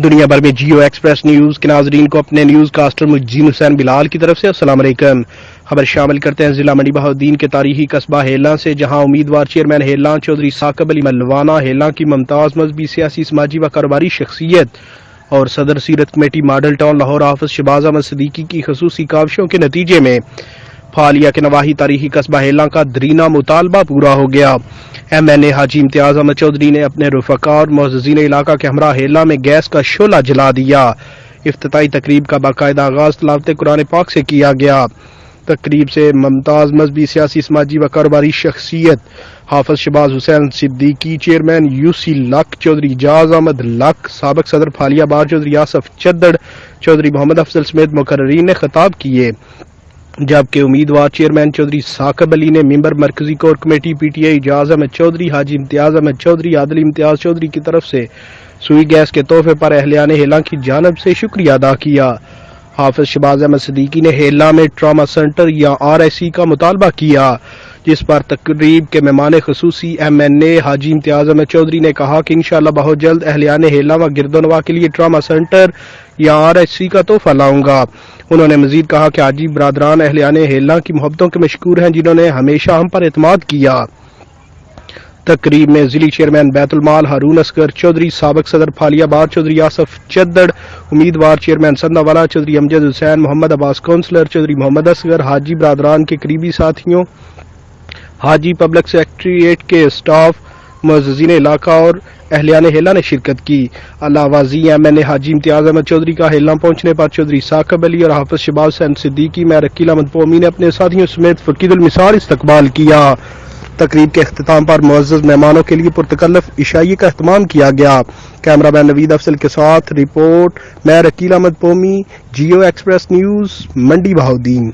دنیا بھر میں جیو ایکسپریس نیوز کے ناظرین کو اپنے نیوز کاسٹر مجین حسین بلال کی طرف سے السلام علیکم۔ خبر شامل کرتے ہیں ضلع منڈی بہاؤدین کے تاریخی قصبہ ہیلاں سے، جہاں امیدوار چیئرمین ہیلاں چودھری ثاقب علی ملوانا ہیلاں کی ممتاز مذہبی، سیاسی، سماجی و کاروباری شخصیت اور صدر سیرت کمیٹی ماڈل ٹاؤن لاہور حافظ شہباز احمد صدیقی کی خصوصی کاوشوں کے نتیجے میں پھالیا کے نواحی تاریخی قصبہ ہیلاں کا درینہ مطالبہ پورا ہو گیا۔ ایم این اے حاجی امتیاز احمد چودھری نے اپنے رفقا اور معززین علاقہ کے ہمراہ ہیلاں میں گیس کا شعلہ جلا دیا۔ افتتاحی تقریب کا باقاعدہ آغاز تلاوت قرآن پاک سے کیا گیا۔ تقریب سے ممتاز مذہبی، سیاسی، سماجی و کاروباری شخصیت حافظ شہباز حسین صدیقی، چیئرمین یو سی لک چودھری اجاز احمد لک، سابق صدر پھالیا بار چودھری آصف چدڑ، چودھری محمد افضل سمیت مقررین نے خطاب کیے، جبکہ امیدوار چیئرمین چودھری ثاقب علی نے ممبر مرکزی core committee P T I Ijaz Ahmad Chaudhry, Haji Imtiaz Ahmad Chaudhry, عادل امتیاز چودھری کی طرف سے سوئی گیس کے تحفے پر اہلیان ہیلاں کی جانب سے شکریہ ادا کیا۔ حافظ شہباز احمد صدیقی نے ہیلاں میں ٹراما سینٹر یا آر ایس سی کا مطالبہ کیا، جس پر تقریب کے مہمان خصوصی ایم این اے حاجی امتیاز احمد چودھری نے کہا کہ انشاءاللہ بہت جلد اہلیان ہیلاں و گردونواں کے لیے ٹراما سینٹر یا آر ایس سی کا تحفہ لاؤں گا۔ انہوں نے مزید کہا کہ حاجی برادران اہلیان ہیلاں کی محبتوں کے مشکور ہیں، جنہوں نے ہمیشہ ہم پر اعتماد کیا۔ تقریب میں ضلعی چیئرمین بیت المال ہارون اصغر چودھری، سابق صدر پھالیا بار چودھری آصف چدڑ، امیدوار چیئرمین سندھا والا چودھری امجد حسین، محمد عباس کونسلر چودھری محمد اصغر، حاجی برادران کے قریبی ساتھیوں، حاجی پبلک سیکریٹریٹ کے اسٹاف، معززین علاقہ اور اہلیان ہیلاں نے شرکت کی۔ علاوہ ازیں ایم این اے حاجی امتیاز احمد چودھری کا ہیلاں پہنچنے پر چودھری ثاقب علی اور حافظ شہباز حسین صدیقی، میر عقیل احمد قومی نے اپنے ساتھیوں سمیت فقید المثال استقبال کیا۔ تقریب کے اختتام پر معزز مہمانوں کے لیے پرتکلف عشائیے کا اہتمام کیا گیا۔ کیمرہ مین نوید افضل کے ساتھ رپورٹ میر عقیل احمد قومی، جیو ایکسپریس نیوز، منڈی بہاؤدین۔